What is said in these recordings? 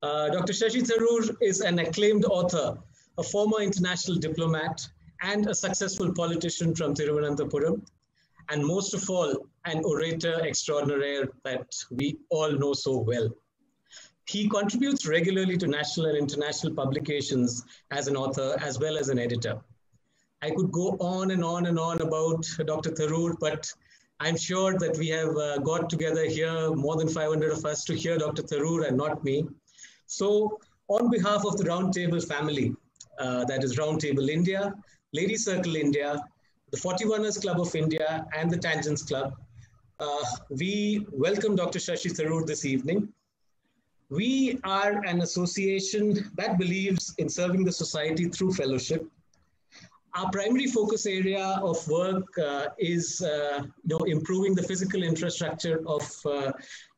Dr. Shashi Tharoor is an acclaimed author, a former international diplomat, and a successful politician from Thiruvananthapuram, and most of all, an orator extraordinaire that we all know so well. He contributes regularly to national and international publications as an author as well as an editor. I could go on and on and on about Dr. Tharoor, but I'm sure that we have got together here, more than 500 of us, to hear Dr. Tharoor and not me. So on behalf of the Roundtable family, that is Roundtable India, Ladies Circle India, the 41ers Club of India, and the Tangents Club, we welcome Dr. Shashi Tharoor this evening. We are an association that believes in serving the society through fellowship. Our primary focus area of work is improving the physical infrastructure of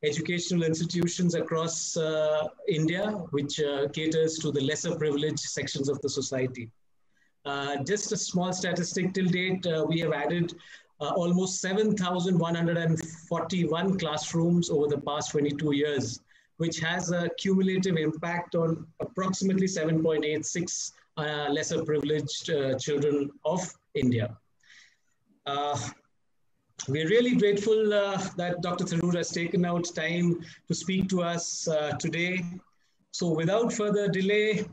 educational institutions across India, which caters to the lesser privileged sections of the society. Just a small statistic, till date, we have added almost 7,141 classrooms over the past 22 years, which has a cumulative impact on approximately 7.86 lesser privileged children of India. We're really grateful that Dr. Tharoor has taken out time to speak to us today. So without further delay,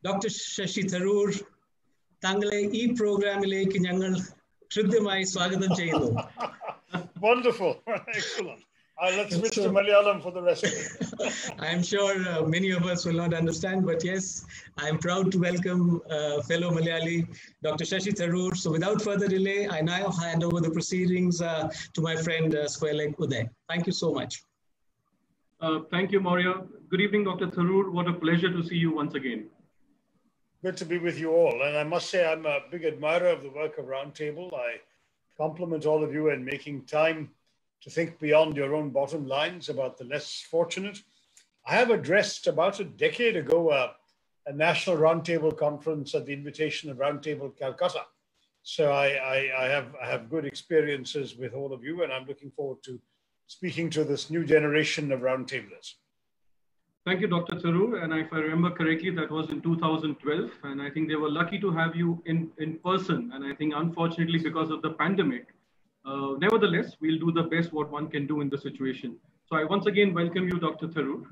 Dr. Shashi Tharoor, Tangale e programmilekku njangal hൃദ്യമായി സ്വാഗതം ചെയ്യുന്നു. Wonderful, excellent. Let's switch to Malayalam for the rest of it. I'm sure many of us will not understand, but yes, I'm proud to welcome fellow Malayali, Dr. Shashi Tharoor. So without further delay, I now hand over the proceedings to my friend Square Leg Uday. Thank you so much. Thank you, Maurya. Good evening, Dr. Tharoor. What a pleasure to see you once again. Good to be with you all. And I must say, I'm a big admirer of the work of Roundtable. I compliment all of you in making time to think beyond your own bottom lines about the less fortunate. I have addressed about a decade ago a national roundtable conference at the invitation of Roundtable Calcutta. So I have good experiences with all of you, and I'm looking forward to speaking to this new generation of roundtablers. Thank you, Dr. Tharoor. And if I remember correctly, that was in 2012. And I think they were lucky to have you in person. And I think, unfortunately, because of the pandemic, nevertheless, we'll do the best what one can do in the situation. So I once again welcome you, Dr. Tharoor.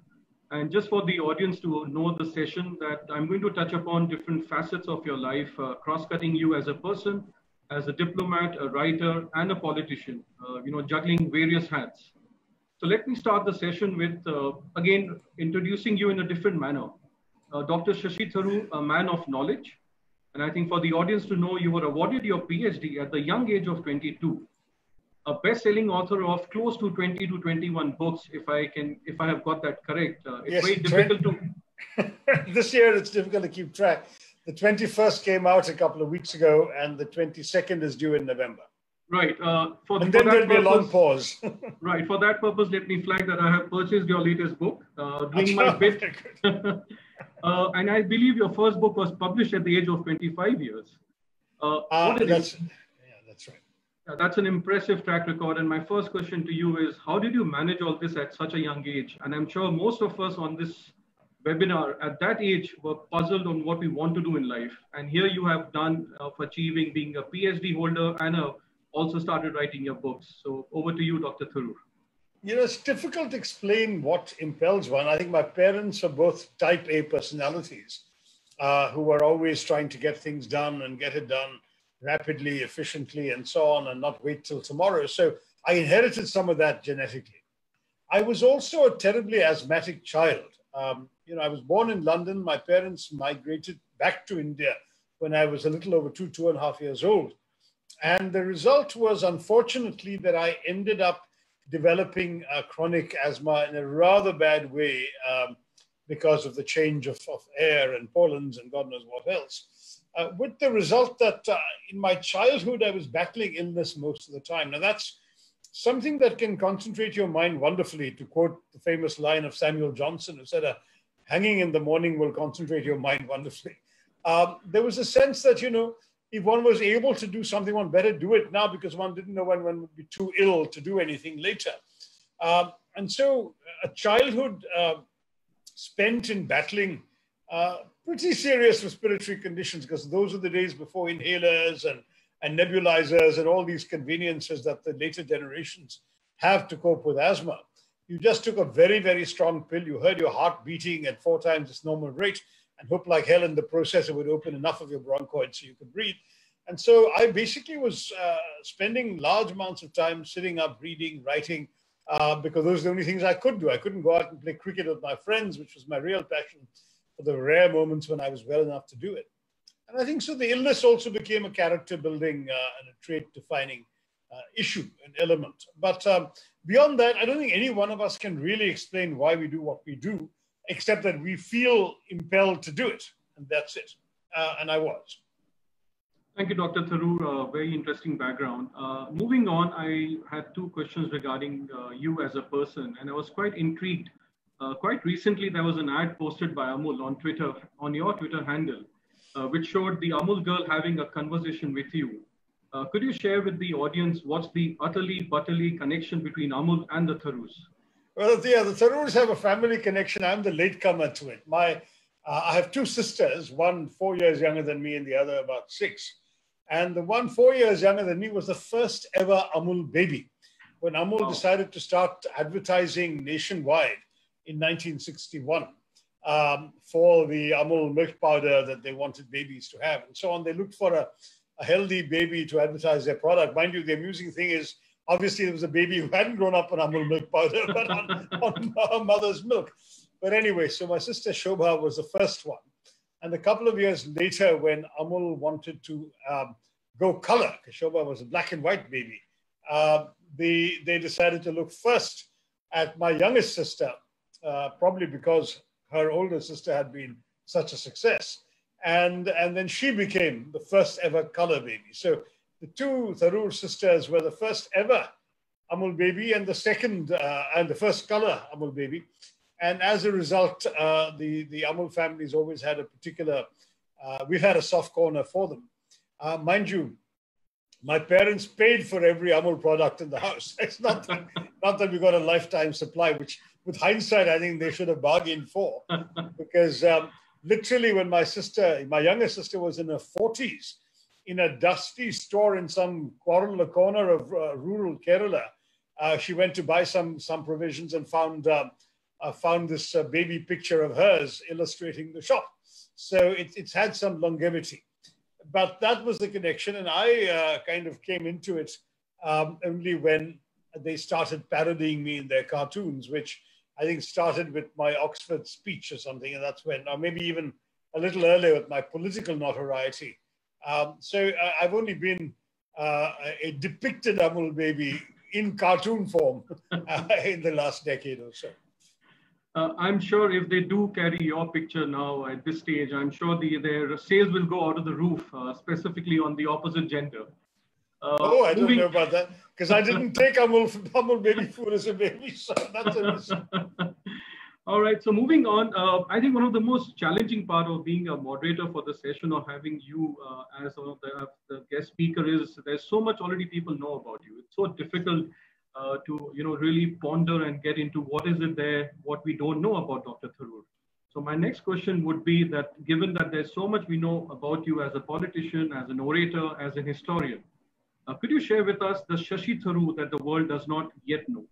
And just for the audience to know the session, that I'm going to touch upon different facets of your life, cross-cutting you as a person, as a diplomat, a writer, and a politician, juggling various hats. So let me start the session with, again, introducing you in a different manner. Dr. Shashi Tharoor, a man of knowledge. And I think for the audience to know, you were awarded your PhD at the young age of 22. A best-selling author of close to 20 to 21 books, if I have got that correct. It's yes, very difficult to... This year, it's difficult to keep track. The 21st came out a couple of weeks ago, and the 22nd is due in November. Right. And then there'll be a long pause. Right. For that purpose, let me flag that I have purchased your latest book, doing my bit. And I believe your first book was published at the age of 25 years. That's right. That's an impressive track record. And my first question to you is, how did you manage all this at such a young age? And I'm sure most of us on this webinar at that age were puzzled on what we want to do in life. And here you have done of achieving being a PhD holder and also started writing your books. So over to you, Dr. Tharoor. It's difficult to explain what impels one. I think my parents are both type A personalities who are always trying to get things done and get it done rapidly, efficiently, and so on, and not wait till tomorrow. So I inherited some of that genetically. I was also a terribly asthmatic child. I was born in London. My parents migrated back to India when I was a little over 2.5 years old. And the result was, unfortunately, that I ended up developing chronic asthma in a rather bad way because of the change of air and pollens and God knows what else. With the result that in my childhood, I was battling illness most of the time. Now, that's something that can concentrate your mind wonderfully, to quote the famous line of Samuel Johnson, who said, hanging in the morning will concentrate your mind wonderfully. There was a sense that, if one was able to do something, one better do it now, because one didn't know when one would be too ill to do anything later. And so a childhood spent in battling pretty serious respiratory conditions, because those were the days before inhalers and nebulizers and all these conveniences that the later generations have to cope with asthma. You just took a very, very strong pill. You heard your heart beating at 4 times its normal rate and hoped like hell in the process it would open enough of your bronchoid so you could breathe. And so I basically was spending large amounts of time sitting up, reading, writing, because those are the only things I could do. I couldn't go out and play cricket with my friends, which was my real passion, for the rare moments when I was well enough to do it. And I think so the illness also became a character building and a trait defining issue and element. But beyond that, I don't think any one of us can really explain why we do what we do, except that we feel impelled to do it. And that's it. And I was. Thank you, Dr. Tharoor. Very interesting background. Moving on, I had 2 questions regarding you as a person, and I was quite intrigued. Quite recently, there was an ad posted by Amul on Twitter, on your Twitter handle, which showed the Amul girl having a conversation with you. Could you share with the audience what's the utterly butterly connection between Amul and the Tharoors? Well, yeah, the Tharoors have a family connection. I'm the latecomer to it. I have 2 sisters, one 4 years younger than me and the other about 6. And the one 4 years younger than me was the first ever Amul baby. When Amul decided to start advertising nationwide in 1961 for the Amul milk powder that they wanted babies to have and so on, they looked for a healthy baby to advertise their product. Mind you, the amusing thing is, obviously there was a baby who hadn't grown up on Amul milk powder, but on her mother's milk. But anyway, so my sister Shobha was the first one. And a couple of years later, when Amul wanted to go color, because Shobha was a black and white baby, they decided to look first at my youngest sister, probably because her older sister had been such a success. And then she became the first ever color baby. So the 2 Tharoor sisters were the first ever Amul baby and the second and the first color Amul baby. And as a result, the Amul family's always had a particular, we've had a soft corner for them. Mind you, my parents paid for every Amul product in the house. It's not that we got a lifetime supply, which with hindsight, I think they should have bargained for. Because literally when my younger sister was in her 40s, in a dusty store in some corner of rural Kerala, she went to buy some provisions and found this baby picture of hers illustrating the shop. So it's had some longevity. But that was the connection. And I kind of came into it only when they started parodying me in their cartoons, which I think started with my Oxford speech or something. And that's when, or maybe even a little earlier with my political notoriety. So I've only been a depicted Amul baby in cartoon form in the last decade or so. I'm sure if they do carry your picture now at this stage, I'm sure their sales will go out of the roof, specifically on the opposite gender. I don't know about that, because I didn't take Amul baby food as a baby, so that's a risk. All right, so moving on, I think one of the most challenging part of being a moderator for the session or having you as one of the guest speaker is there's so much already people know about you. It's so difficult to really ponder and get into what is it there, what we don't know about Dr. Tharoor. So my next question would be that given that there's so much we know about you as a politician, as an orator, as an historian, could you share with us the Shashi Tharoor that the world does not yet know?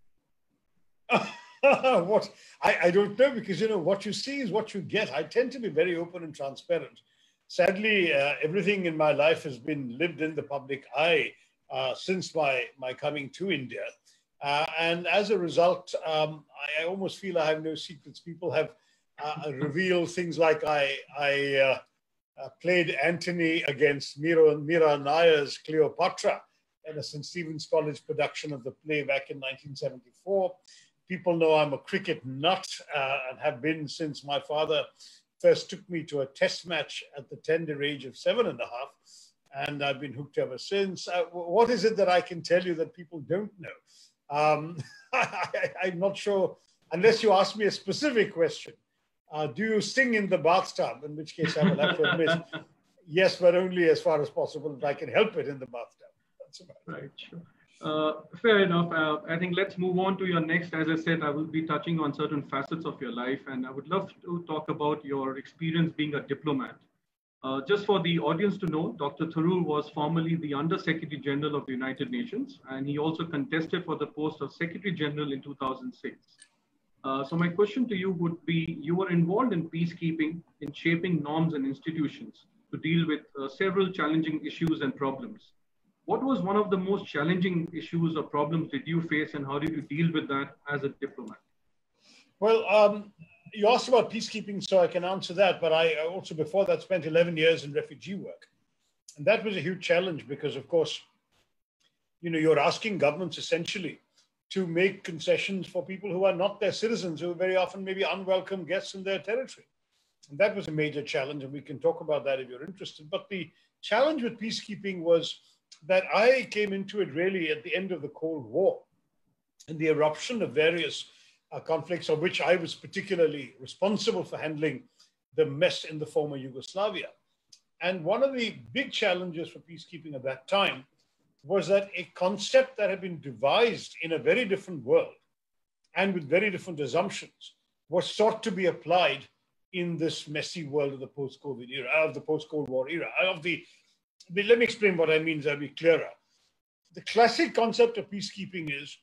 What I don't know, because what you see is what you get. I tend to be very open and transparent. Sadly, everything in my life has been lived in the public eye since my coming to India. And as a result, I almost feel I have no secrets. People have revealed things like I played Antony against Mira Nair's Cleopatra in a St. Stephen's College production of the play back in 1974. People know I'm a cricket nut and have been since my father first took me to a test match at the tender age of 7.5. And I've been hooked ever since. What is it that I can tell you that people don't know? I'm not sure, unless you ask me a specific question. Do you sing in the bathtub? In which case I will have to admit, yes, but only as far as possible if I can help it in the bathtub. That's about it. Right, sure. Fair enough. I think let's move on to your next. As I said, I will be touching on certain facets of your life, and I would love to talk about your experience being a diplomat. Just for the audience to know, Dr. Tharoor was formerly the Under Secretary General of the United Nations, and he also contested for the post of Secretary General in 2006. So my question to you would be, you were involved in peacekeeping, in shaping norms and institutions to deal with several challenging issues and problems. What was one of the most challenging issues or problems did you face, and how did you deal with that as a diplomat? Well, you asked about peacekeeping, so I can answer that. But I also, before that, spent 11 years in refugee work. And that was a huge challenge because, of course, you're asking governments essentially to make concessions for people who are not their citizens, who are very often maybe unwelcome guests in their territory. And that was a major challenge, and we can talk about that if you're interested. But the challenge with peacekeeping was that I came into it really at the end of the Cold War and the eruption of various conflicts, of which I was particularly responsible for handling the mess in the former Yugoslavia. And one of the big challenges for peacekeeping at that time was that a concept that had been devised in a very different world and with very different assumptions was sought to be applied in this messy world of the post-COVID era, of the post-Cold War era. Let me explain what I mean, so I'll be clearer. The classic concept of peacekeeping is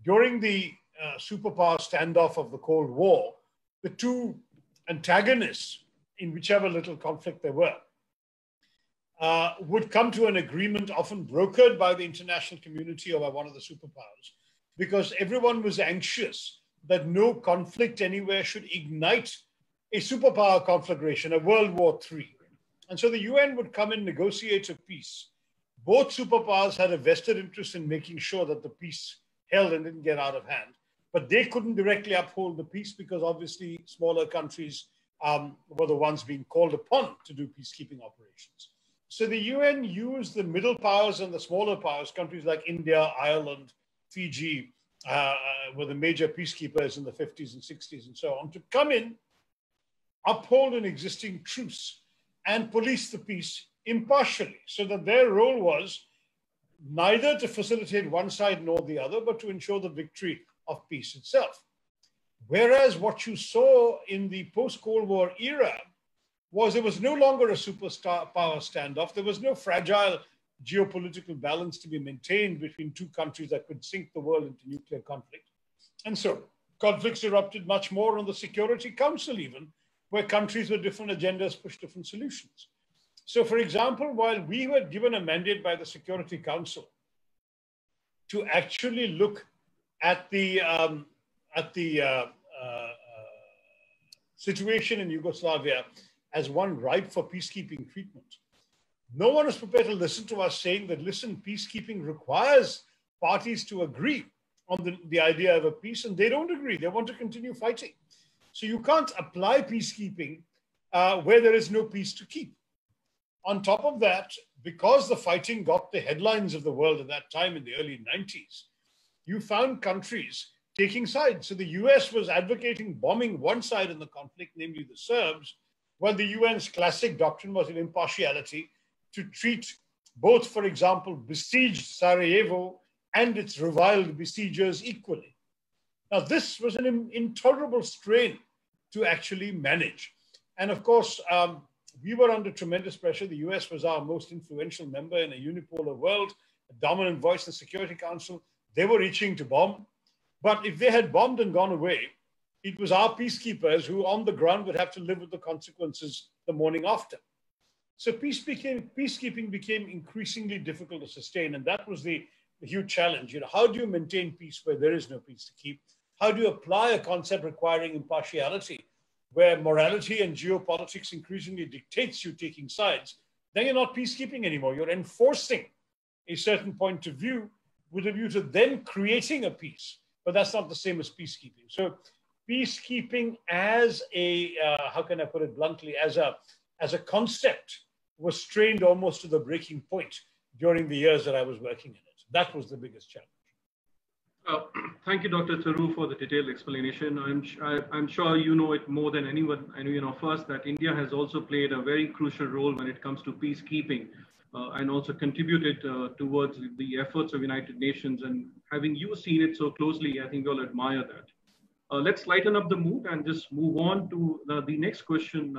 during the superpower standoff of the Cold War, the two antagonists in whichever little conflict there were would come to an agreement often brokered by the international community or by one of the superpowers, because everyone was anxious that no conflict anywhere should ignite a superpower conflagration, a World War III. And so the UN would come and negotiate a peace. Both superpowers had a vested interest in making sure that the peace held and didn't get out of hand. But they couldn't directly uphold the peace because obviously smaller countries were the ones being called upon to do peacekeeping operations. So the UN used the middle powers and the smaller powers, countries like India, Ireland, Fiji, were the major peacekeepers in the 50s and 60s and so on, to come in, uphold an existing truce, and police the peace impartially, so that their role was neither to facilitate one side nor the other, but to ensure the victory of peace itself. Whereas what you saw in the post-Cold War era was there was no longer a superpower standoff. There was no fragile geopolitical balance to be maintained between two countries that could sink the world into nuclear conflict. And so conflicts erupted much more on the Security Council even, where countries with different agendas pushed different solutions. So for example, while we were given a mandate by the Security Council to actually look at the situation in Yugoslavia as one ripe for peacekeeping treatment, no one is prepared to listen to us saying that, listen, peacekeeping requires parties to agree on the idea of a peace, and they don't agree. They want to continue fighting. So you can't apply peacekeeping where there is no peace to keep. On top of that, because the fighting got the headlines of the world at that time in the early 90s, you found countries taking sides. So the US was advocating bombing one side in the conflict, namely the Serbs, while the UN's classic doctrine was in impartiality to treat both, for example, besieged Sarajevo and its reviled besiegers equally. Now, this was an intolerable strain to actually manage. And of course, we were under tremendous pressure. The US was our most influential member in a unipolar world, a dominant voice in the Security Council. They were itching to bomb. But if they had bombed and gone away, it was our peacekeepers who on the ground would have to live with the consequences the morning after. So peacekeeping became increasingly difficult to sustain. And that was the huge challenge. How do you maintain peace where there is no peace to keep? How do you apply a concept requiring impartiality, where morality and geopolitics increasingly dictates you taking sides? Then you're not peacekeeping anymore. You're enforcing a certain point of view with a view to then creating a peace. But that's not the same as peacekeeping. So peacekeeping as a, how can I put it bluntly, as a concept was strained almost to the breaking point during the years that I was working in it. That was the biggest challenge. Thank you, Dr. Tharoor, for the detailed explanation. I'm sure you know it more than anyone of us that India has also played a very crucial role when it comes to peacekeeping and also contributed towards the efforts of United Nations. And having you seen it so closely, I think we'll admire that. Let's lighten up the mood and just move on to the next question.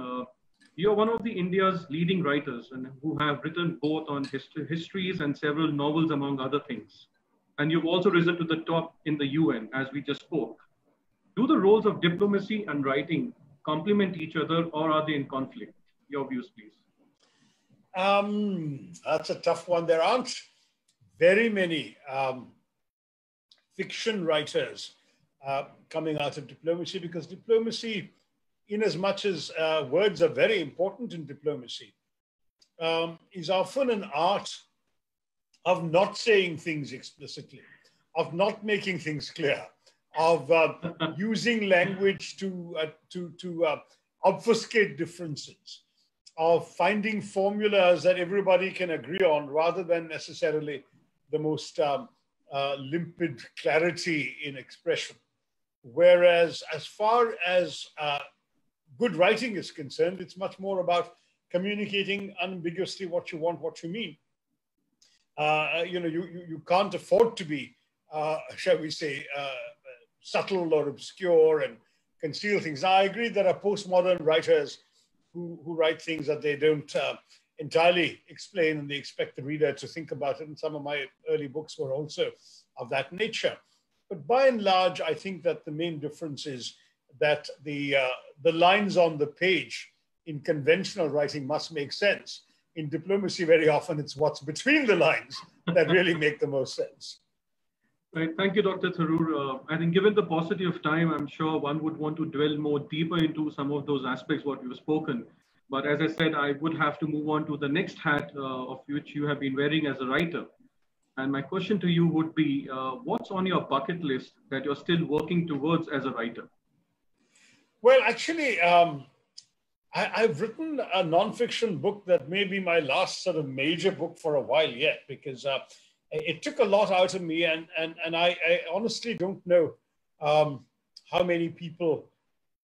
You're one of the India's leading writers and who have written both on histories and several novels, among other things. And you've also risen to the top in the UN, as we just spoke. Do the roles of diplomacy and writing complement each other, or are they in conflict? Your views, please. That's a tough one. There aren't very many fiction writers coming out of diplomacy, because diplomacy, in as much as words are very important in diplomacy, is often an art of not saying things explicitly, of not making things clear, of using language to obfuscate differences, of finding formulas that everybody can agree on rather than necessarily the most limpid clarity in expression. Whereas as far as good writing is concerned, it's much more about communicating unambiguously what you want, what you mean. You can't afford to be, shall we say, subtle or obscure and conceal things. Now, I agree there are postmodern writers who write things that they don't entirely explain and they expect the reader to think about it. And some of my early books were also of that nature. But by and large, I think that the main difference is that the lines on the page in conventional writing must make sense. In diplomacy, very often it's what's between the lines that really make the most sense. Right. Thank you, Dr. Tharoor. I think given the paucity of time, I'm sure one would want to dwell more deeper into some of those aspects what you've spoken. But as I said, I would have to move on to the next hat of which you have been wearing as a writer. And my question to you would be, what's on your bucket list that you're still working towards as a writer? Well, actually, I've written a nonfiction book that may be my last sort of major book for a while yet, because it took a lot out of me, and I honestly don't know how many people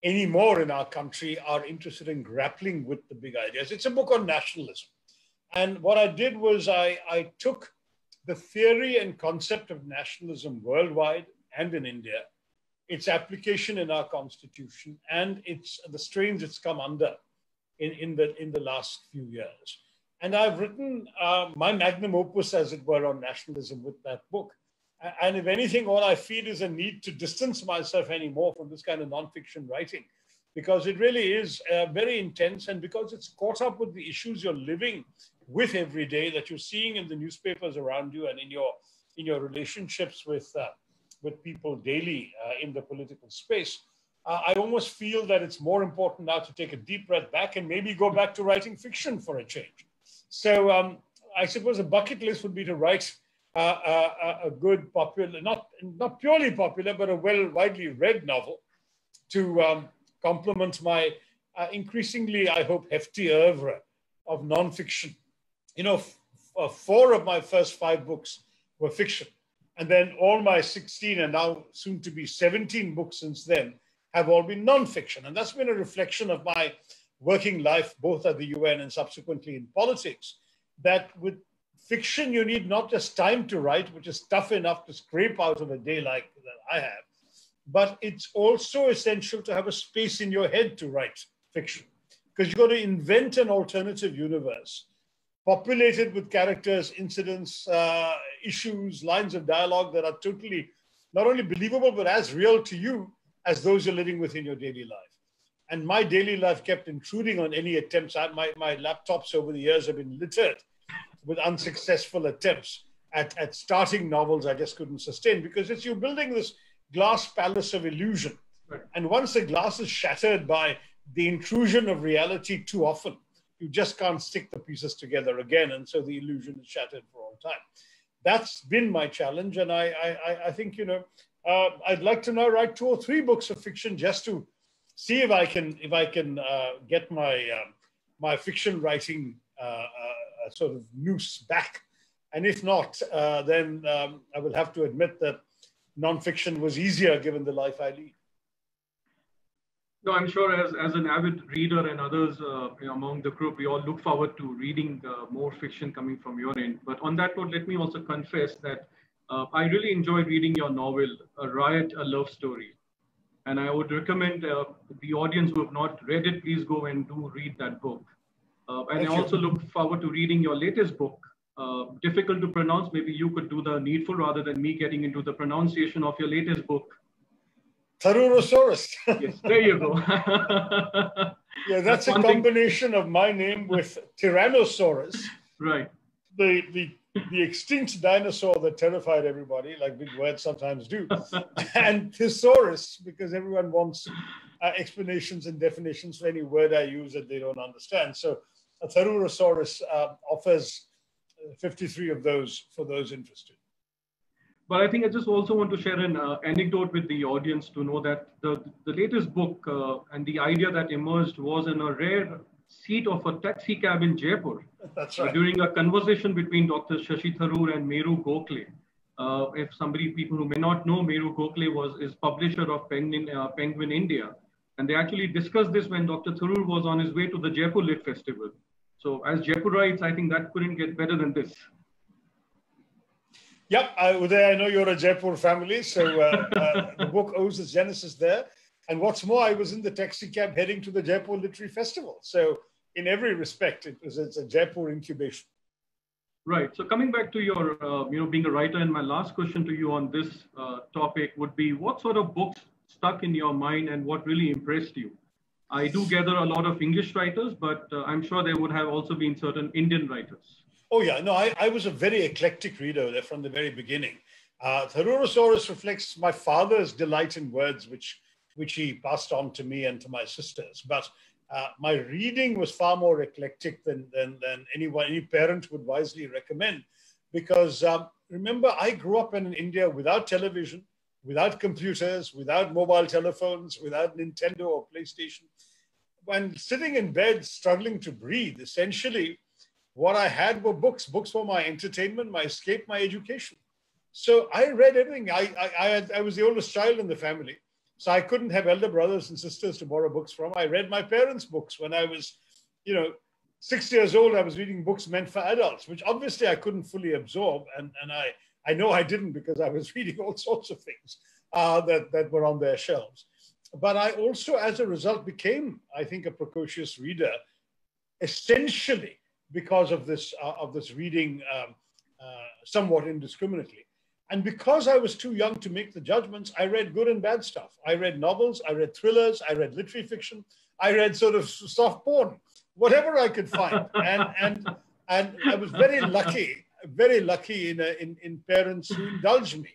anymore in our country are interested in grappling with the big ideas. It's a book on nationalism. And what I did was I took the theory and concept of nationalism worldwide and in India, its application in our constitution, and the strains it's come under in the last few years. And I've written my magnum opus, as it were, on nationalism with that book. And if anything, all I feel is a need to distance myself anymore from this kind of nonfiction writing, because it really is very intense, and because it's caught up with the issues you're living with every day, that you're seeing in the newspapers around you and in your relationships with people daily in the political space. I almost feel that it's more important now to take a deep breath back and maybe go back to writing fiction for a change. So I suppose a bucket list would be to write a good, popular, not purely popular, but a widely read novel to complement my increasingly, I hope, hefty oeuvre of nonfiction. You know, 4 of my first 5 books were fiction. And then all my 16 and now soon to be 17 books since then have all been nonfiction. And that's been a reflection of my working life, both at the UN and subsequently in politics, that with fiction, you need not just time to write, which is tough enough to scrape out of a day like that I have, but it's also essential to have a space in your head to write fiction, because you've got to invent an alternative universe populated with characters, incidents, issues, lines of dialogue that are totally not only believable, but as real to you as those you're living with in your daily life. And my daily life kept intruding on any attempts. My laptops over the years have been littered with unsuccessful attempts at starting novels I just couldn't sustain, because it's you're building this glass palace of illusion. Right. And once the glass is shattered by the intrusion of reality too often, you just can't stick the pieces together again. And so the illusion is shattered for all time. That's been my challenge. And I think, you know, I'd like to now write 2 or 3 books of fiction just to see if I can get my fiction writing sort of noose back. And if not, then I will have to admit that nonfiction was easier given the life I lead. No, I'm sure as an avid reader and others among the group, we all look forward to reading more fiction coming from your end. But on that note, let me also confess that I really enjoyed reading your novel, A Riot, A Love Story. And I would recommend the audience who have not read it, please go and do read that book. And I also look forward to reading your latest book, difficult to pronounce. Maybe you could do the needful rather than me getting into the pronunciation of your latest book. Tharoors. Yes, there you go. Yeah, that's a combination of my name with Tyrannosaurus. Right. The extinct dinosaur that terrified everybody, like big words sometimes do, and thesaurus, because everyone wants explanations and definitions for any word I use that they don't understand. So a Tharoorosaurus offers 53 of those for those interested. But I think I just also want to share an anecdote with the audience to know that the latest book and the idea that emerged was in a rare seat of a taxi cab in Jaipur. That's right. During a conversation between Dr. Shashi Tharoor and Meru Gokhale. People who may not know, Meru Gokhale is publisher of Penguin India. And they actually discussed this when Dr. Tharoor was on his way to the Jaipur Lit Festival. So as Jaipurites, I think that couldn't get better than this. Yep, Uday, I know you're a Jaipur family, so the book owes its genesis there. And what's more, I was in the taxi cab heading to the Jaipur Literary Festival. So in every respect, it's a Jaipur incubation. Right. So coming back to your, being a writer, and my last question to you on this topic would be, what sort of books stuck in your mind and what really impressed you? I do gather a lot of English writers, but I'm sure there would have also been certain Indian writers. Oh, yeah. No, I was a very eclectic reader there from the very beginning. Tharoorosaurus reflects my father's delight in words, which he passed on to me and to my sisters. But my reading was far more eclectic than any parent would wisely recommend. Because remember, I grew up in India without television, without computers, without mobile telephones, without Nintendo or PlayStation. When sitting in bed, struggling to breathe, essentially, what I had were books for my entertainment, my escape, my education. So I read everything. I was the oldest child in the family. So I couldn't have elder brothers and sisters to borrow books from. I read my parents' books. When I was, 6 years old, I was reading books meant for adults, which obviously I couldn't fully absorb. And I know I didn't because I was reading all sorts of things that were on their shelves. But I also, as a result, became, I think, a precocious reader, essentially because of this reading somewhat indiscriminately. And because I was too young to make the judgments, I read good and bad stuff. I read novels, I read thrillers, I read literary fiction, I read sort of soft porn, whatever I could find. And I was very lucky in parents who indulged me.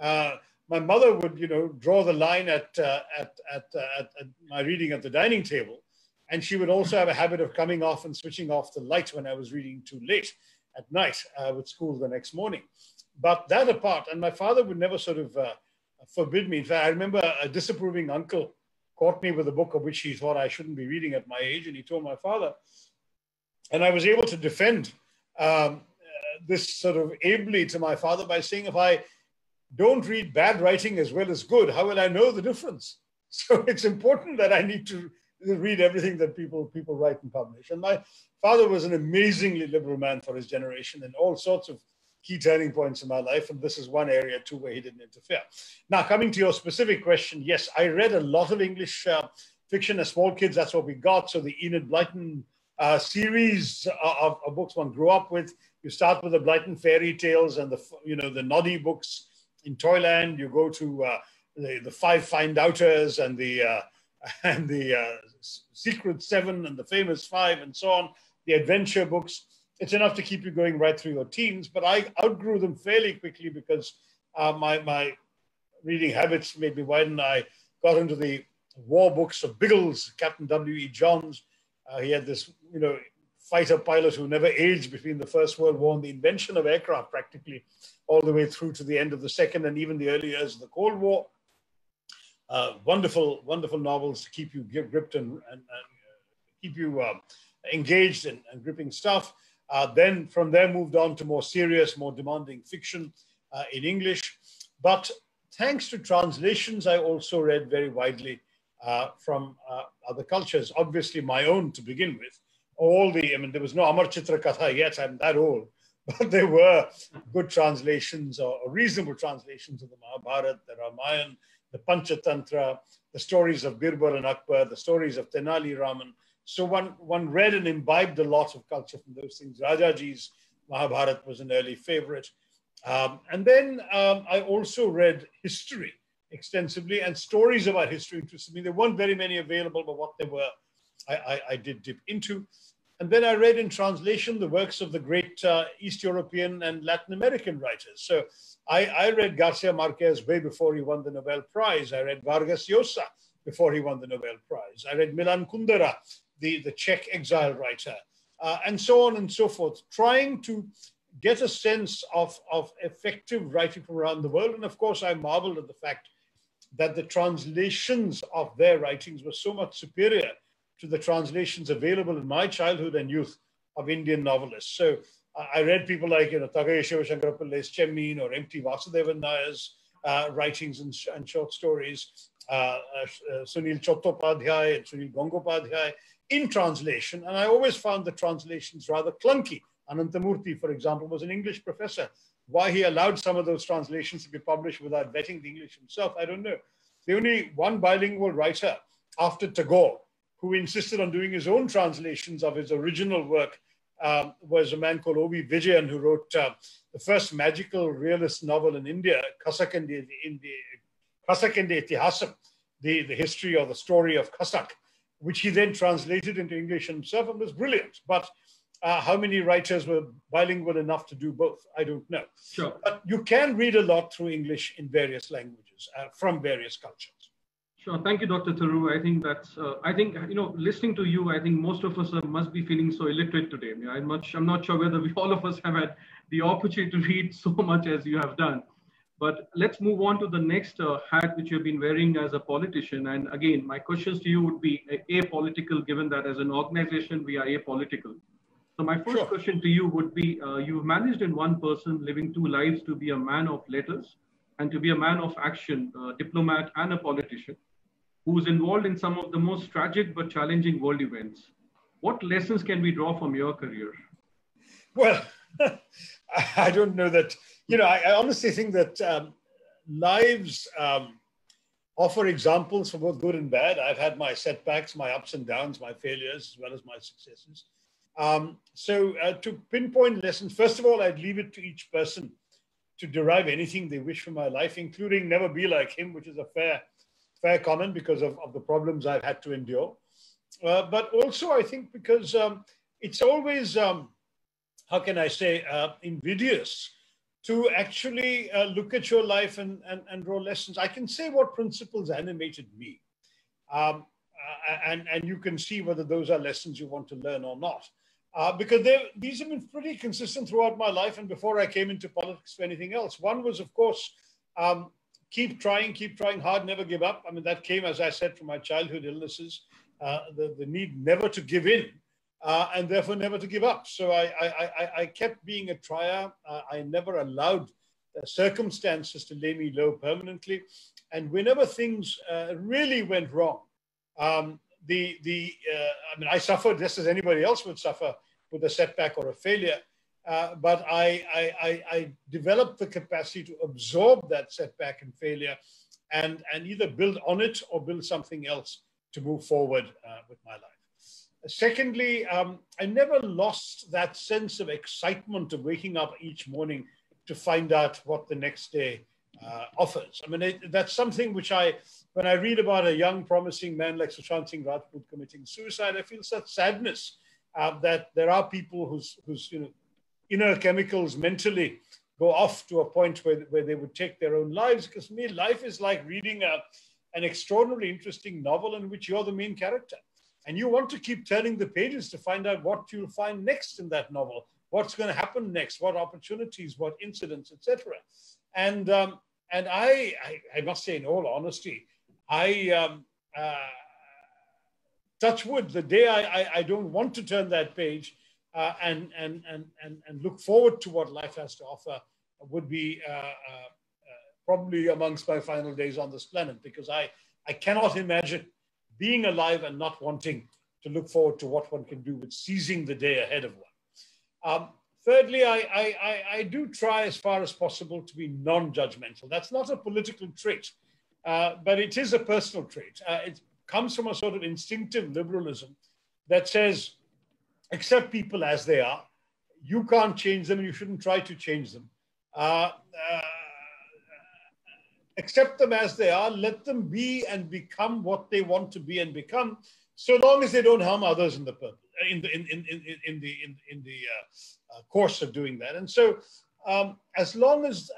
My mother would, draw the line at my reading at the dining table. And she would also have a habit of coming off and switching off the light when I was reading too late at night with school the next morning. But that apart, and my father would never sort of forbid me. In fact, I remember a disapproving uncle caught me with a book of which he thought I shouldn't be reading at my age, and he told my father. And I was able to defend this sort of ably to my father by saying, if I don't read bad writing as well as good, how will I know the difference? So it's important that I need to read everything that people write and publish. And my father was an amazingly liberal man for his generation in all sorts of key turning points in my life. And this is one area too where he didn't interfere. Now, coming to your specific question, yes, I read a lot of English fiction as small kids. That's what we got. So the Enid Blyton series of books one grew up with. You start with the Blyton fairy tales and the Noddy books in Toyland. You go to the Five Find Outers and the Secret Seven and the Famous Five and so on, the adventure books. It's enough to keep you going right through your teens, but I outgrew them fairly quickly because my reading habits made me widen. I got into the war books of Biggles, Captain W.E. Johns. He had this, fighter pilot who never aged between the First World War and the invention of aircraft practically all the way through to the end of the Second and even the early years of the Cold War. Wonderful, wonderful novels to keep you gripped and keep you engaged and gripping stuff. Then from there moved on to more serious, more demanding fiction in English. But thanks to translations, I also read very widely from other cultures. Obviously, my own to begin with. I mean, there was no Amar Chitra Katha yet. I'm that old. But there were good translations or reasonable translations of the Mahabharata, the Ramayana, the Panchatantra, the stories of Birbal and Akbar, the stories of Tenali Raman. So one read and imbibed a lot of culture from those things. Rajaji's Mahabharata was an early favorite. And then I also read history extensively, and stories about history interested me. There weren't very many available, but what there were, I did dip into. And then I read in translation the works of the great East European and Latin American writers. So I read Garcia Marquez way before he won the Nobel Prize. I read Vargas Llosa before he won the Nobel Prize. I read Milan Kundera, the Czech exile writer, and so on and so forth, trying to get a sense of effective writing from around the world. And of course, I marveled at the fact that the translations of their writings were so much superior to the translations available in my childhood and youth of Indian novelists. So I read people like, Tagaya Shivashankara Pillai's Chemmin or M.T. Vasudevan Nayar's writings and short stories, Sunil Chattopadhyay and Sunil Gangopadhyay in translation. And I always found the translations rather clunky. Anantamurthy, for example, was an English professor. Why he allowed some of those translations to be published without vetting the English himself, I don't know. The only one bilingual writer after Tagore who insisted on doing his own translations of his original work was a man called O.V. Vijayan, who wrote the first magical realist novel in India, Khasakande Itihasam, the history or the story of Khasak, which he then translated into English himself and was brilliant. But how many writers were bilingual enough to do both? I don't know. Sure. But you can read a lot through English in various languages from various cultures. Sure. Thank you, Dr. Tharoor. I think that's, listening to you, I think most of us must be feeling so illiterate today. I'm not sure whether all of us have had the opportunity to read so much as you have done. But let's move on to the next hat which you've been wearing as a politician. And again, my questions to you would be apolitical, given that as an organization, we are apolitical. So my first question to you would be, you've managed in one person, living two lives, to be a man of letters and to be a man of action, a diplomat and a politician, who's involved in some of the most tragic but challenging world events. What lessons can we draw from your career? Well, I don't know that, I honestly think that lives offer examples for both good and bad. I've had my setbacks, my ups and downs, my failures, as well as my successes. So to pinpoint lessons, first of all, I'd leave it to each person to derive anything they wish from my life, including never be like him, which is a fair comment because of the problems I've had to endure. But also, I think because it's always, how can I say, invidious to actually look at your life and draw lessons. I can say what principles animated me. And you can see whether those are lessons you want to learn or not. Because these have been pretty consistent throughout my life and before I came into politics for anything else. One was, of course, keep trying hard, never give up. I mean, that came, as I said, from my childhood illnesses, the need never to give in and therefore never to give up. So I kept being a trier. I never allowed circumstances to lay me low permanently. And whenever things really went wrong, I mean, I suffered just as anybody else would suffer with a setback or a failure. But I developed the capacity to absorb that setback and failure and either build on it or build something else to move forward with my life. Secondly, I never lost that sense of excitement of waking up each morning to find out what the next day offers. I mean, that's something which when I read about a young promising man like Sushant Singh Rajput committing suicide, I feel such sadness that there are people whose inner chemicals mentally go off to a point where they would take their own lives. Because for me, life is like reading an extraordinarily interesting novel in which you're the main character. And you want to keep turning the pages to find out what you'll find next in that novel, what's going to happen next, what opportunities, what incidents, etc. And I must say, in all honesty, touch wood, the day I don't want to turn that page and look forward to what life has to offer would be probably amongst my final days on this planet, because I cannot imagine being alive and not wanting to look forward to what one can do with seizing the day ahead of one. Thirdly, I do try as far as possible to be non-judgmental. That's not a political trait, but it is a personal trait. It comes from a sort of instinctive liberalism that says, accept people as they are. You can't change them and you shouldn't try to change them. Accept them as they are, let them be and become what they want to be and become, so long as they don't harm others in the course of doing that. And so as long as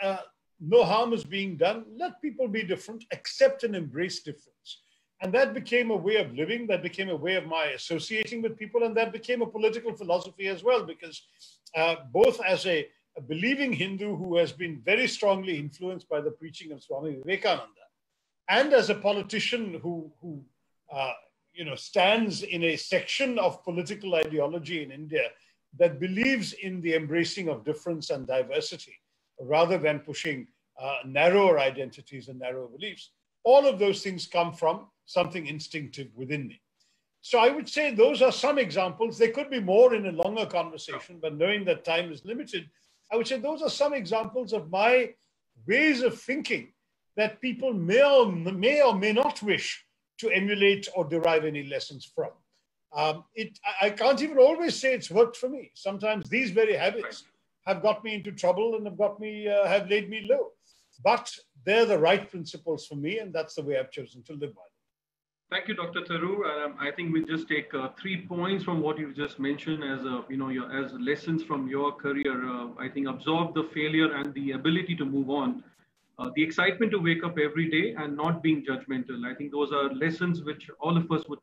no harm is being done, let people be different, accept and embrace difference. And that became a way of living, that became a way of my associating with people, and that became a political philosophy as well, because both as a believing Hindu who has been very strongly influenced by the preaching of Swami Vivekananda, and as a politician who stands in a section of political ideology in India that believes in the embracing of difference and diversity, rather than pushing narrower identities and narrower beliefs. All of those things come from something instinctive within me. So I would say those are some examples. There could be more in a longer conversation, but knowing that time is limited, I would say those are some examples of my ways of thinking that people may or may not wish to emulate or derive any lessons from. I can't even always say it's worked for me. Sometimes these very habits have got me into trouble and have laid me low. But they're the right principles for me, and that's the way I've chosen to live by them. Thank you, Dr. Tharoor. I think we'll just take 3 points from what you've just mentioned as as lessons from your career. I think absorb the failure and the ability to move on, the excitement to wake up every day and not being judgmental. I think those are lessons which all of us would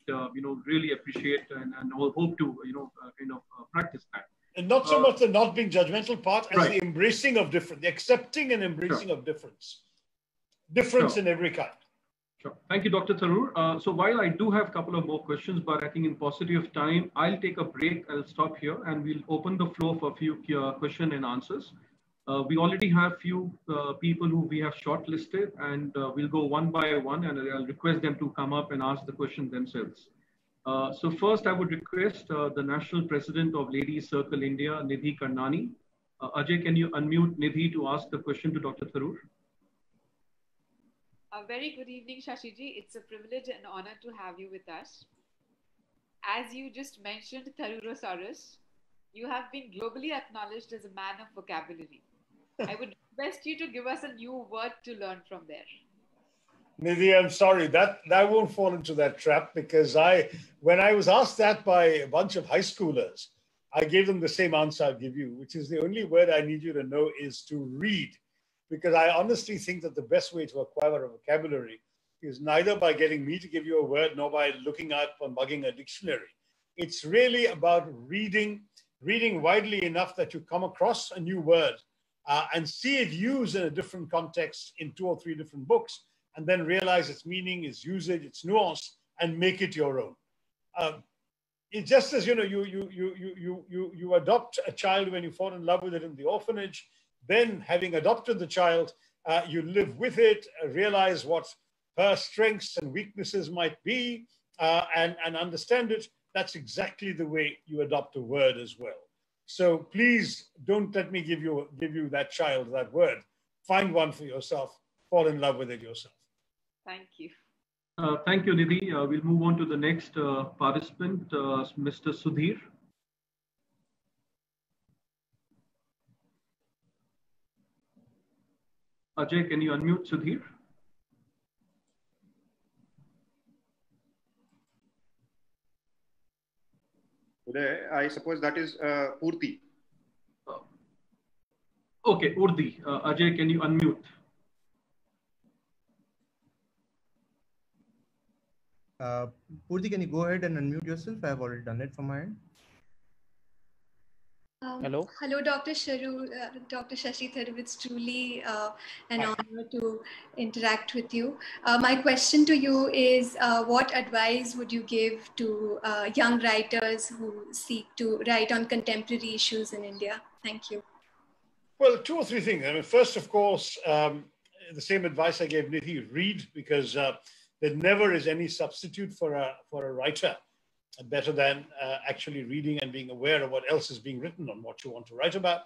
really appreciate and hope to practice that. And not so much the not being judgmental part as the embracing of difference, the accepting and embracing of difference. Difference in every kind. Sure. Thank you, Dr. Tharoor. So while I do have a couple of more questions, but I think in paucity of time, I'll take a break. I'll stop here and we'll open the floor for a few question and answers. We already have few people who we have shortlisted, and we'll go one by one, and I'll request them to come up and ask the question themselves. So first, I would request the National President of Ladies Circle India, Nidhi Karnani. Ajay, can you unmute Nidhi to ask the question to Dr. Tharoor? A very good evening, Shashi ji. It's a privilege and honor to have you with us. As you just mentioned, Tharoorosaurus, you have been globally acknowledged as a man of vocabulary. I would request you to give us a new word to learn from there. Nidhi, I'm sorry, that won't fall into that trap, because when I was asked that by a bunch of high schoolers, I gave them the same answer I'll give you, which is the only word I need you to know is to read. Because I honestly think that the best way to acquire a vocabulary is neither by getting me to give you a word, nor by looking up or mugging a dictionary. It's really about reading widely enough that you come across a new word and see it used in a different context in 2 or 3 different books, and then realize its meaning, its usage, its nuance, and make it your own. It's just as you adopt a child when you fall in love with it in the orphanage. Then, having adopted the child, you live with it, realize what her strengths and weaknesses might be, and understand it. That's exactly the way you adopt a word as well. So please don't let me give you that child that word. Find one for yourself. Fall in love with it yourself. Thank you. Thank you, Nidhi. We'll move on to the next participant, Mr. Sudhir. Ajay, can you unmute Sudhir? Today, I suppose that is Purti. Okay, Urdi. Ajay, can you unmute? Purti, can you go ahead and unmute yourself? I have already done it from my end. Hello, Dr. Dr. Shashi Tharoor. It's truly an honor to interact with you. My question to you is, what advice would you give to young writers who seek to write on contemporary issues in India? Thank you. Well, 2 or 3 things. I mean, first, of course, the same advice I gave Nidhi, read, because There never is any substitute for a writer better than actually reading and being aware of what else is being written on what you want to write about.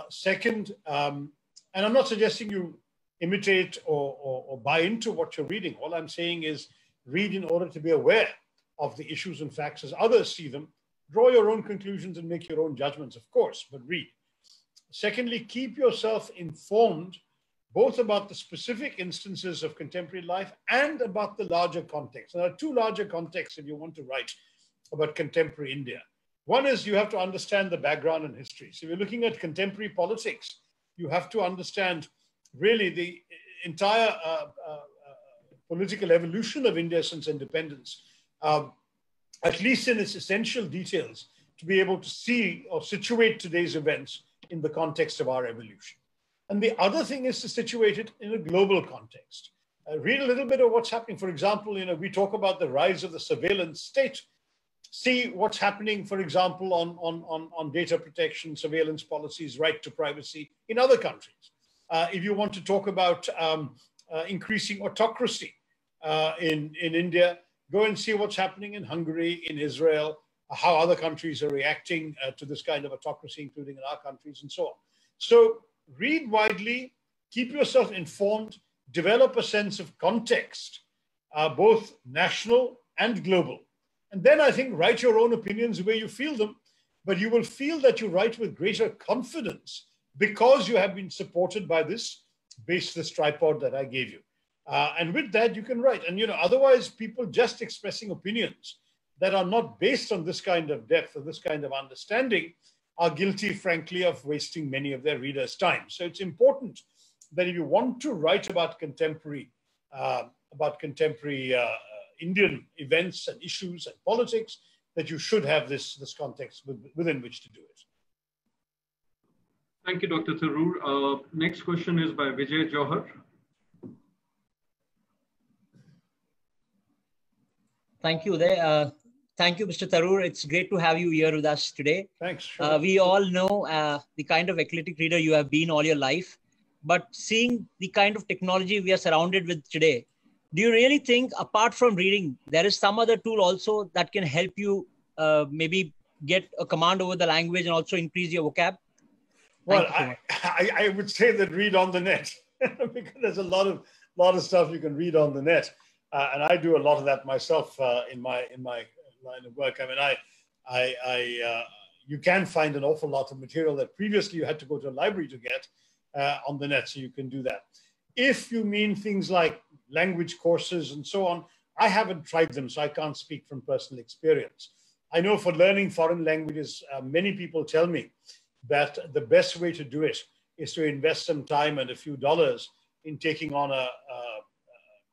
Second, and I'm not suggesting you imitate or buy into what you're reading. All I'm saying is read in order to be aware of the issues and facts as others see them. Draw your own conclusions and make your own judgments, of course, but read. Secondly, keep yourself informed both about the specific instances of contemporary life and about the larger context. There are two larger contexts if you want to write about contemporary India. One is you have to understand the background and history. So if you're looking at contemporary politics, you have to understand really the entire political evolution of India since independence, at least in its essential details, to be able to see or situate today's events in the context of our evolution. And the other thing is to situate it in a global context. Read a little bit of what's happening. For example, we talk about the rise of the surveillance state. See what's happening, for example, on data protection, surveillance policies, right to privacy in other countries. If you want to talk about increasing autocracy in India, go and see what's happening in Hungary, in Israel, how other countries are reacting to this kind of autocracy, including in our countries and so on. So read widely, keep yourself informed, develop a sense of context, both national and global. And then I think write your own opinions the way you feel them, but you will feel that you write with greater confidence because you have been supported by this tripod that I gave you. And with that, you can write. And otherwise, people just expressing opinions that are not based on this kind of depth or this kind of understanding are guilty, frankly, of wasting many of their readers' time. So it's important that if you want to write about contemporary Indian events and issues and politics, that you should have this context within which to do it. Thank you, Dr. Tharoor. Next question is by Vijay Johar. Thank you. Thank you, Mr. Tharoor. It's great to have you here with us today. Thanks. Sure. We all know the kind of eclectic reader you have been all your life, but seeing the kind of technology we are surrounded with today, do you really think, apart from reading, there is some other tool also that can help you maybe get a command over the language and also increase your vocab? Well, I would say that read on the net because there's a lot of stuff you can read on the net, and I do a lot of that myself in my line of work. I mean, you can find an awful lot of material that previously you had to go to a library to get on the net, so you can do that. If you mean things like language courses and so on, I haven't tried them, so I can't speak from personal experience. I know for learning foreign languages, many people tell me that the best way to do it is to invest some time and a few dollars in taking on a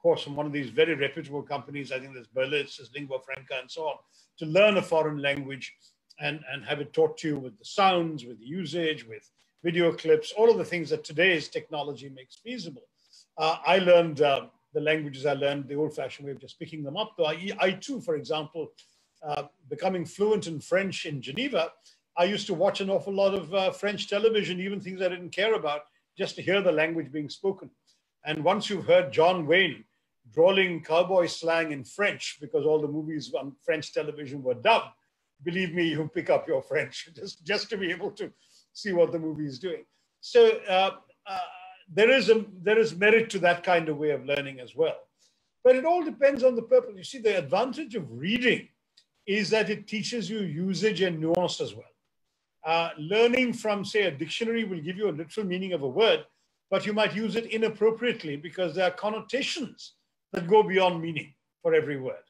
course from one of these very reputable companies. I think there's Berlitz, there's Lingua Franca, and so on, to learn a foreign language and have it taught to you with the sounds, with the usage, with video clips, all of the things that today's technology makes feasible. I learned the languages I learned the old-fashioned way of just picking them up. Though I too, for example, becoming fluent in French in Geneva, I used to watch an awful lot of French television, even things I didn't care about, just to hear the language being spoken. And once you've heard John Wayne drawling cowboy slang in French, because all the movies on French television were dubbed, believe me, you pick up your French just to be able to see what the movie is doing. So there is merit to that kind of way of learning as well. But it all depends on the purpose. You see, the advantage of reading is that it teaches you usage and nuance as well. Learning from, say, a dictionary will give you a literal meaning of a word, but you might use it inappropriately because there are connotations that go beyond meaning for every word.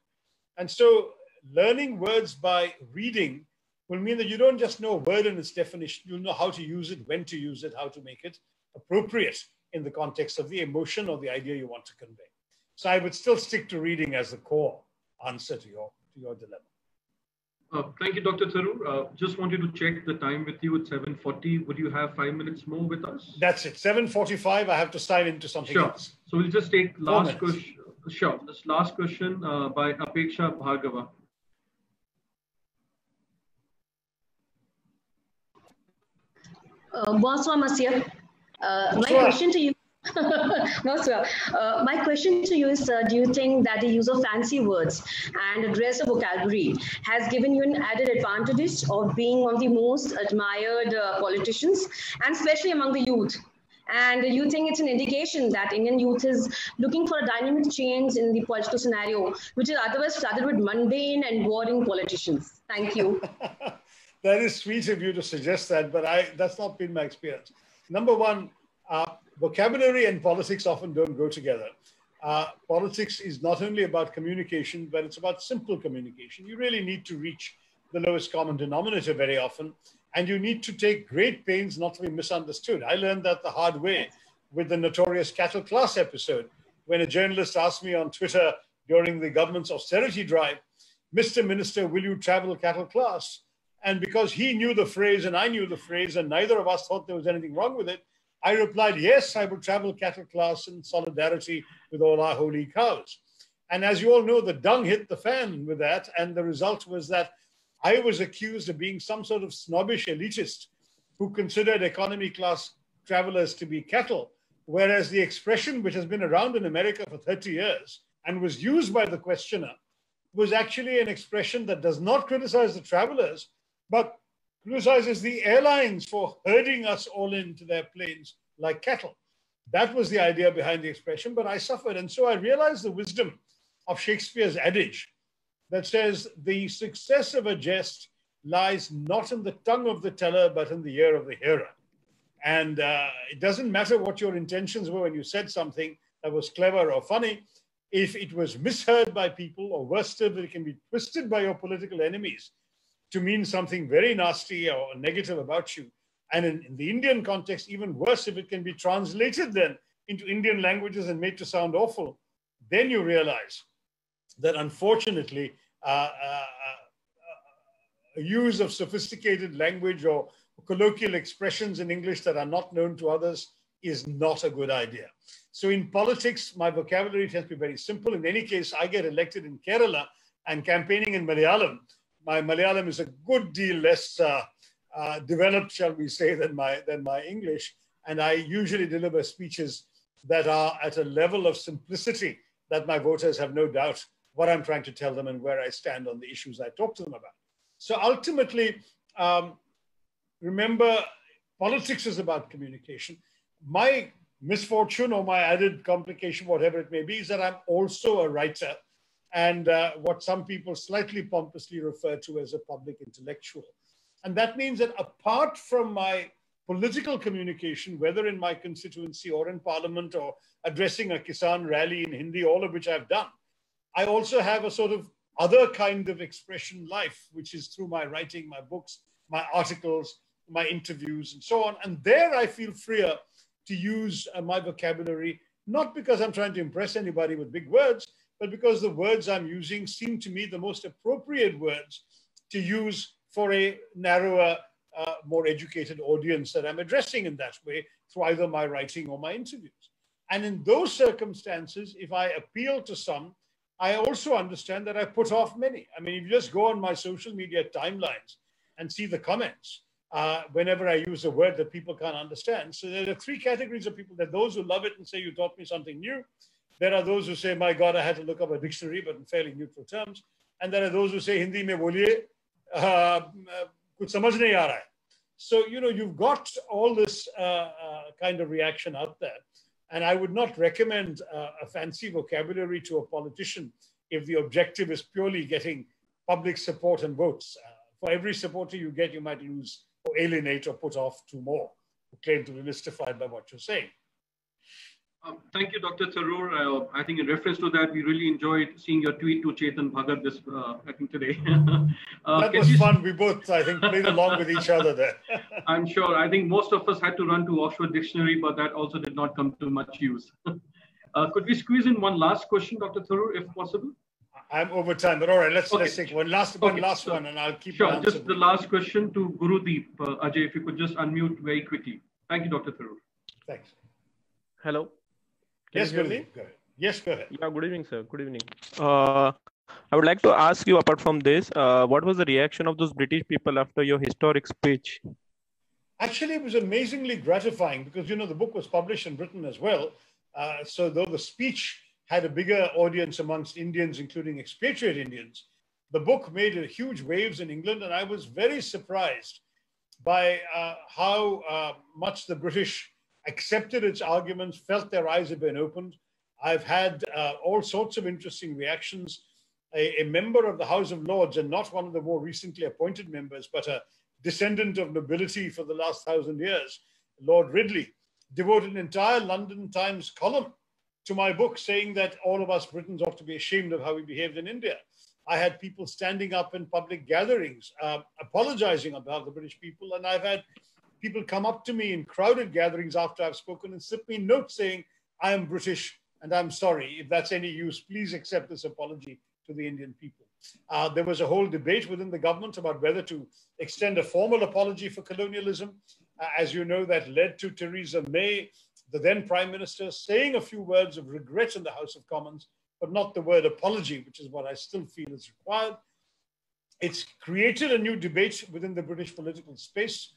And so learning words by reading will mean that you don't just know a word and its definition, you'll know how to use it, when to use it, how to make it appropriate in the context of the emotion or the idea you want to convey. So I would still stick to reading as the core answer to your dilemma. Thank you, Dr. Tharoor. Just wanted to check the time with you at 7:40. Would you have 5 minutes more with us? That's it. 7:45. I have to sign into something else. So we'll just take last question. Sure. This last question by Apeksha Bhargava. Bonsoir, Monsieur. My question to you. No, sir. My question to you is, do you think that the use of fancy words and address of vocabulary has given you an added advantage of being one of the most admired politicians, and especially among the youth? And do you think it's an indication that Indian youth is looking for a dynamic change in the political scenario, which is otherwise flooded with mundane and boring politicians? Thank you. That is sweet of you to suggest that, but that's not been my experience. Number one, vocabulary and politics often don't go together. Politics is not only about communication, but it's about simple communication. You really need to reach the lowest common denominator very often, and you need to take great pains not to be misunderstood. I learned that the hard way with the notorious cattle class episode, when a journalist asked me on Twitter during the government's austerity drive, "Mr. Minister, will you travel cattle class?" And because he knew the phrase and I knew the phrase and neither of us thought there was anything wrong with it, I replied, yes, I will travel cattle class in solidarity with all our holy cows. And as you all know, the dung hit the fan with that. And the result was that I was accused of being some sort of snobbish elitist who considered economy class travelers to be cattle, whereas the expression, which has been around in America for 30 years and was used by the questioner, was actually an expression that does not criticize the travelers, but criticizes the airlines for herding us all into their planes like cattle. That was the idea behind the expression, but I suffered. And so I realized the wisdom of Shakespeare's adage that says the success of a jest lies not in the tongue of the teller, but in the ear of the hearer. And it doesn't matter what your intentions were when you said something that was clever or funny. If it was misheard by people, or worse still, it can be twisted by your political enemies to mean something very nasty or negative about you. And in the Indian context, even worse, if it can be translated then into Indian languages and made to sound awful, then you realize that unfortunately, use of sophisticated language or colloquial expressions in English that are not known to others is not a good idea. So in politics, my vocabulary tends to be very simple. In any case, I get elected in Kerala and campaigning in Malayalam. My Malayalam is a good deal less developed, shall we say, than my English. And I usually deliver speeches that are at a level of simplicity that my voters have no doubt what I'm trying to tell them and where I stand on the issues I talk to them about. So ultimately, remember, politics is about communication. My misfortune or my added complication, whatever it may be, is that I'm also a writer and what some people slightly pompously refer to as a public intellectual. And that means that apart from my political communication, whether in my constituency or in parliament or addressing a Kisan rally in Hindi, all of which I've done, I also have a sort of other kind of expression life, which is through my writing, my books, my articles, my interviews, and so on. And there I feel freer to use my vocabulary, not because I'm trying to impress anybody with big words, but because the words I'm using seem to me the most appropriate words to use for a narrower, more educated audience that I'm addressing in that way through either my writing or my interviews. And in those circumstances, if I appeal to some, I also understand that I put off many. I mean, if you just go on my social media timelines and see the comments, whenever I use a word that people can't understand. So there are three categories of people. There are those who love it and say, you taught me something new. There are those who say, my God, I had to look up a dictionary, but in fairly neutral terms. And there are those who say, Hindi mein boliye, kuch samajh nahi aa raha hai. So, you know, you've got all this kind of reaction out there. And I would not recommend a fancy vocabulary to a politician if the objective is purely getting public support and votes. For every supporter you get, you might lose or alienate or put off two more who claim to be mystified by what you're saying. Thank you, Dr. Tharoor. I think in reference to that, we really enjoyed seeing your tweet to Chetan Bhagat this, I think today. That was fun. We both, I think, played along with each other there. I'm sure. I think most of us had to run to Oxford Dictionary, but that also did not come to much use. Could we squeeze in one last question, Dr. Tharoor, if possible? I'm over time, but all right, let's take one last one, and I'll keep sure. Just the last question to Gurudeep. Ajay, if you could just unmute very quickly. Thank you, Dr. Tharoor. Thanks. Hello. Yes, Gurudeep. Go ahead. Yes, go ahead. Yeah, good evening, sir. Good evening. I would like to ask you, apart from this, what was the reaction of those British people after your historic speech? Actually, it was amazingly gratifying because, you know, the book was published in Britain as well. So though the speech had a bigger audience amongst Indians, including expatriate Indians, the book made huge waves in England. And I was very surprised by how much the British accepted its arguments, felt their eyes had been opened. I've had all sorts of interesting reactions. A member of the House of Lords, and not one of the more recently appointed members, but a descendant of nobility for the last 1,000 years, Lord Ridley, devoted an entire London Times column to my book, saying that all of us Britons ought to be ashamed of how we behaved in India. I had people standing up in public gatherings, apologizing about the British people. And I've had people come up to me in crowded gatherings after I've spoken and slip me notes saying, I am British and I'm sorry. If that's any use, please accept this apology to the Indian people. There was a whole debate within the government about whether to extend a formal apology for colonialism. As you know, that led to Theresa May, the then Prime Minister, saying a few words of regret in the House of Commons, but not the word apology, which is what I still feel is required. It's created a new debate within the British political space.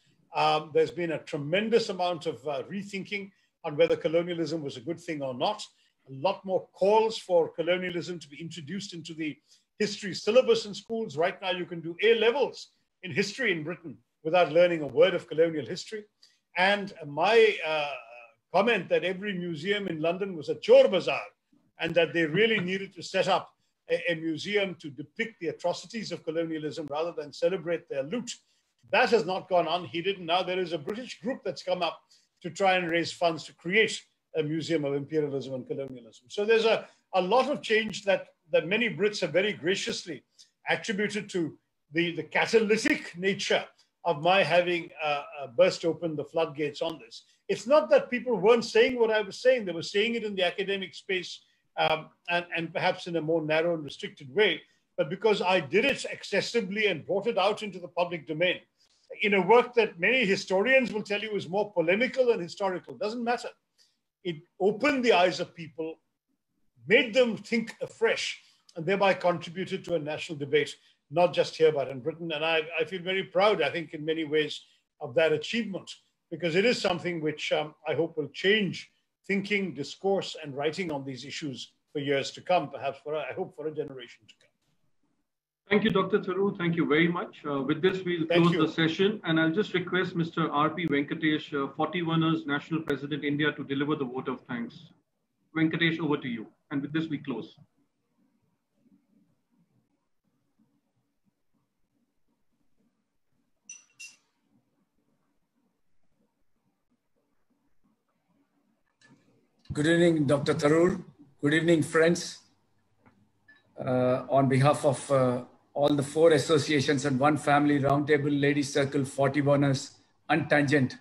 There's been a tremendous amount of rethinking on whether colonialism was a good thing or not. A lot more calls for colonialism to be introduced into the history syllabus in schools. Right now, you can do A levels in history in Britain without learning a word of colonial history. And my comment that every museum in London was a chor bazaar and that they really needed to set up a museum to depict the atrocities of colonialism rather than celebrate their loot. That has not gone unheeded. Now there is a British group that's come up to try and raise funds to create a museum of imperialism and colonialism. So there's a lot of change that many Brits have very graciously attributed to the catalytic nature of my having burst open the floodgates on this. It's not that people weren't saying what I was saying. They were saying it in the academic space and perhaps in a more narrow and restricted way, but because I did it accessibly and brought it out into the public domain in a work that many historians will tell you is more polemical and historical. Doesn't matter. It opened the eyes of people, made them think afresh, and thereby contributed to a national debate, not just here, but in Britain. And I feel very proud, I think, in many ways of that achievement, because it is something which I hope will change thinking, discourse, and writing on these issues for years to come, perhaps I hope for a generation to come. Thank you, Dr. Tharoor. Thank you very much. With this, we'll close the session. And I'll just request Mr. R.P. Venkatesh, 41ers National President, India, to deliver the vote of thanks. Venkatesh, over to you. And with this, we close. Good evening, Dr. Tharoor. Good evening, friends. On behalf of all the 4 associations and 1 family, Roundtable, Ladies Circle, 41ers, and Tangent,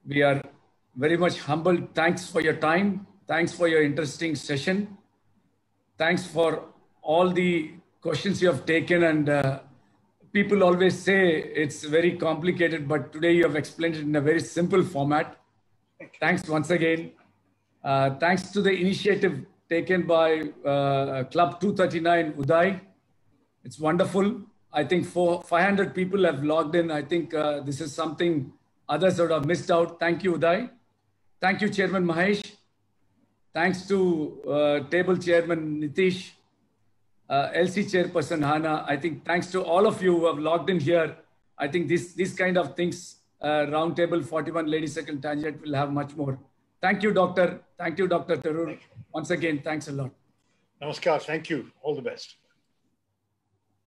we are very much humbled. Thanks for your time. Thanks for your interesting session. Thanks for all the questions you have taken. And people always say it's very complicated, but today you have explained it in a very simple format. Thanks once again. Thanks to the initiative taken by Club 239, Uday. It's wonderful. I think 500 people have logged in. I think this is something others would have missed out. Thank you, Uday. Thank you, Chairman Mahesh. Thanks to Table Chairman Nitish, LC Chairperson Hana. I think thanks to all of you who have logged in here. I think these kind of things, Roundtable 41 Ladies Circle Tangent will have much more. Thank you, Doctor. Thank you, Dr. Tharoor. Once again, thanks a lot. Namaskar. Thank you. All the best.